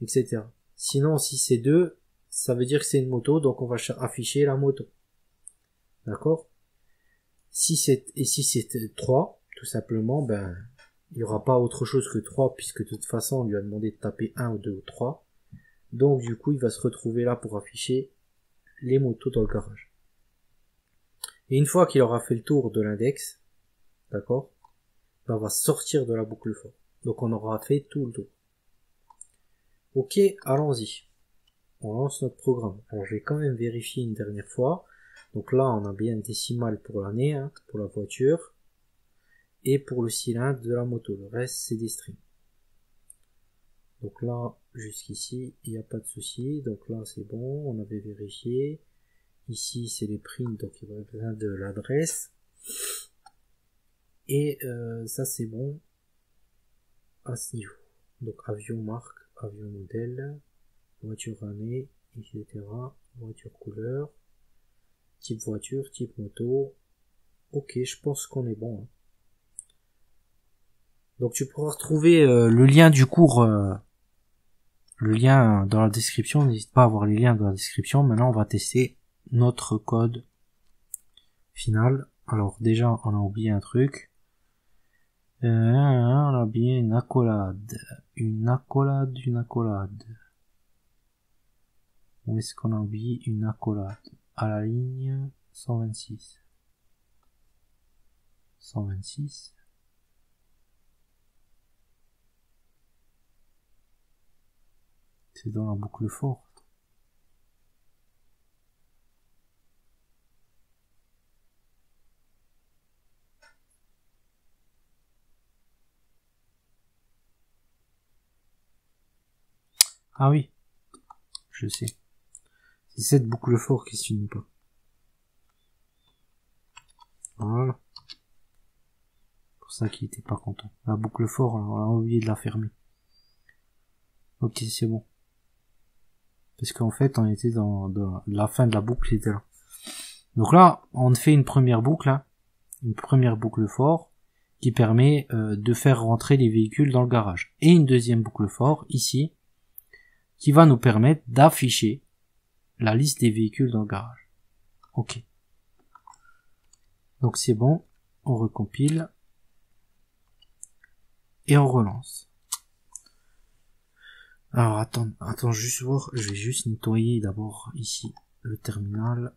Etc. Sinon, si c'est 2, ça veut dire que c'est une moto, donc on va afficher la moto. D'accord? Si c'est 3, tout simplement, ben, il n'y aura pas autre chose que 3, puisque de toute façon, on lui a demandé de taper 1 ou 2 ou 3. Donc, du coup, il va se retrouver là pour afficher les motos dans le garage. Et une fois qu'il aura fait le tour de l'index, d'accord, ben, on va sortir de la boucle for. Donc, on aura fait tout le tour. Ok, allons-y. On lance notre programme. Alors, je vais quand même vérifier une dernière fois. Donc là, on a bien décimal pour l'année, hein, pour la voiture. Et pour le cylindre de la moto. Le reste, c'est des strings. Donc là, jusqu'ici, il n'y a pas de souci. Donc là, c'est bon, on avait vérifié. Ici, c'est les prints, donc il y a besoin de l'adresse. Et ça, c'est bon à ce niveau. Donc avion marque, avion modèle, voiture année, etc. Voiture couleur, type voiture, type moto. Ok, je pense qu'on est bon. Hein. Donc tu pourras retrouver le lien du cours, le lien dans la description. N'hésite pas à voir les liens dans la description. Maintenant, on va tester notre code final. Alors déjà, on a oublié un truc. On a oublié une accolade. Une accolade. Où est-ce qu'on a oublié une accolade? À la ligne 126. 126. C'est dans la boucle forte. Ah oui, je sais. C'est cette boucle forte qui s'unit pas. Voilà. Pour ça qu'il était pas content. La boucle forte, on a oublié de la fermer. Ok, c'est bon. Parce qu'en fait, on était dans la fin de la boucle, était là. Donc là, on fait une première boucle, hein, une première boucle for qui permet de faire rentrer les véhicules dans le garage. Et une deuxième boucle for, ici, qui va nous permettre d'afficher la liste des véhicules dans le garage. Ok. Donc c'est bon, on recompile. Et on relance. Alors attends juste voir, je vais juste nettoyer d'abord ici le terminal.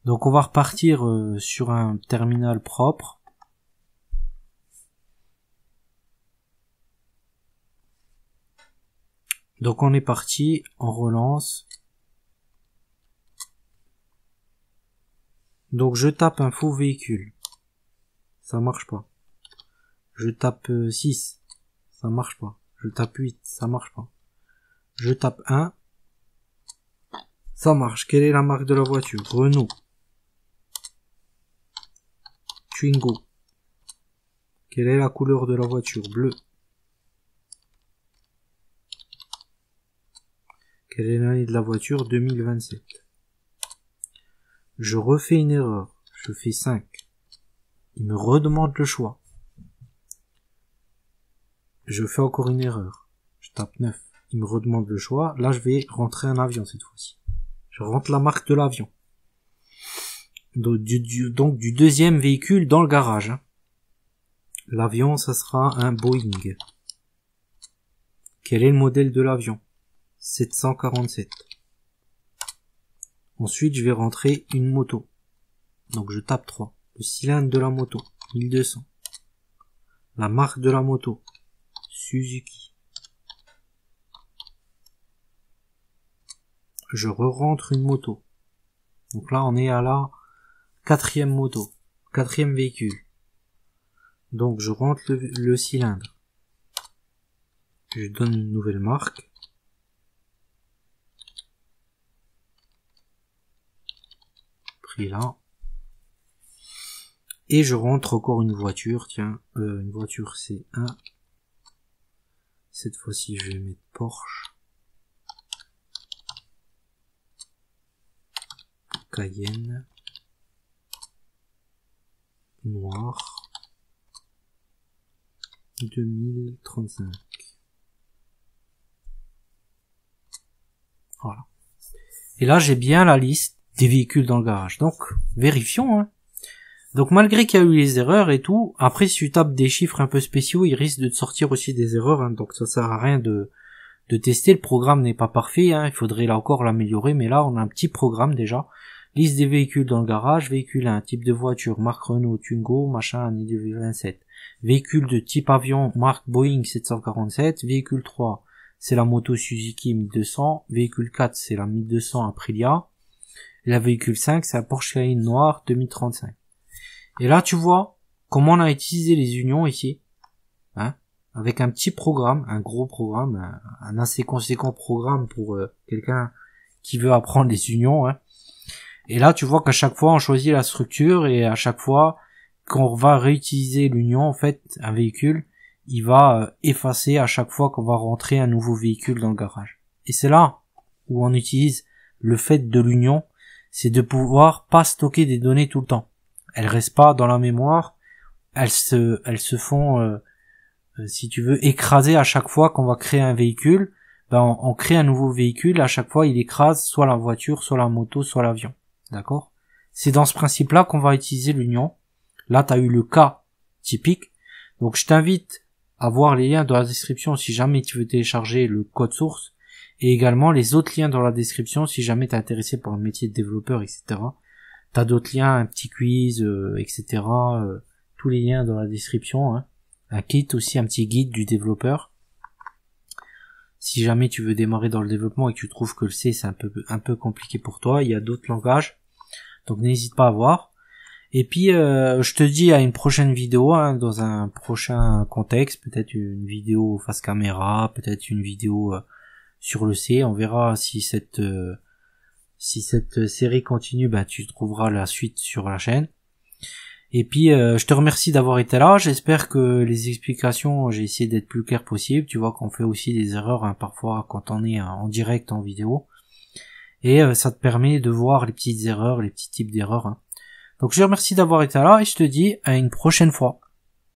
Donc on va repartir sur un terminal propre. Donc on est parti, on relance. Donc je tape un faux véhicule. Ça marche pas. Je tape 6. Ça marche pas. Je tape 8. Ça marche pas. Je tape 1. Ça marche. Quelle est la marque de la voiture? Renault. Twingo. Quelle est la couleur de la voiture? Bleu. Quelle est l'année de la voiture? 2027. Je refais une erreur. Je fais 5. Il me redemande le choix. Je fais encore une erreur. Je tape 9. Il me redemande le choix. Là, je vais rentrer un avion cette fois-ci. Je rentre la marque de l'avion. Donc du deuxième véhicule dans le garage. Hein. L'avion, ça sera un Boeing. Quel est le modèle de l'avion? 747. Ensuite, je vais rentrer une moto. Donc, je tape 3. Le cylindre de la moto, 1200. La marque de la moto, Suzuki. Je re-rentre une moto. Donc là, on est à la 4e moto, 4e véhicule. Donc, je rentre le cylindre. Je donne une nouvelle marque. Prix là. Et je rentre encore une voiture, tiens, une voiture C1. Cette fois-ci, je vais mettre Porsche. Cayenne. Noir. 2035. Voilà. Et là, j'ai bien la liste des véhicules dans le garage. Donc, vérifions, hein. Donc malgré qu'il y a eu les erreurs et tout, après si tu tapes des chiffres un peu spéciaux, il risque de te sortir aussi des erreurs, hein, donc ça sert à rien de tester, le programme n'est pas parfait, hein, il faudrait là encore l'améliorer, mais là on a un petit programme déjà. Liste des véhicules dans le garage, véhicule 1, type de voiture, marque Renault, Twingo, machin, année 2027. Véhicule de type avion, marque Boeing 747, véhicule 3, c'est la moto Suzuki 1200, véhicule 4, c'est la 1200 Aprilia, et la véhicule 5, c'est un Porsche Cayenne noir 2035. Et là, tu vois comment on a utilisé les unions ici, hein, avec un petit programme, un gros programme, un assez conséquent programme pour quelqu'un qui veut apprendre les unions, hein. Et là, tu vois qu'à chaque fois, on choisit la structure et à chaque fois qu'on va réutiliser l'union, en fait, un véhicule, il va effacer à chaque fois qu'on va rentrer un nouveau véhicule dans le garage. Et c'est là où on utilise le fait de l'union, c'est de pouvoir pas stocker des données tout le temps. Elles restent pas dans la mémoire, elles se font, si tu veux, écraser à chaque fois qu'on va créer un véhicule. Ben on crée un nouveau véhicule, à chaque fois il écrase soit la voiture, soit la moto, soit l'avion. D'accord? C'est dans ce principe-là qu'on va utiliser l'union. Là, tu as eu le cas typique. Donc je t'invite à voir les liens dans la description si jamais tu veux télécharger le code source, et également les autres liens dans la description si jamais tu es intéressé par le métier de développeur, etc. T'as d'autres liens, un petit quiz, etc. Tous les liens dans la description, hein. Un kit aussi, un petit guide du développeur. Si jamais tu veux démarrer dans le développement et que tu trouves que le C c'est un peu compliqué pour toi, il y a d'autres langages. Donc n'hésite pas à voir. Et puis je te dis à une prochaine vidéo, hein, dans un prochain contexte, peut-être une vidéo face caméra, peut-être une vidéo sur le C. On verra si cette série continue, bah tu trouveras la suite sur la chaîne. Et puis je te remercie d'avoir été là. J'espère que les explications, j'ai essayé d'être plus clair possible. Tu vois qu'on fait aussi des erreurs, hein, parfois quand on est en direct en vidéo. Et ça te permet de voir les petites erreurs, les petits types d'erreurs, hein. Donc je te remercie d'avoir été là et je te dis à une prochaine fois.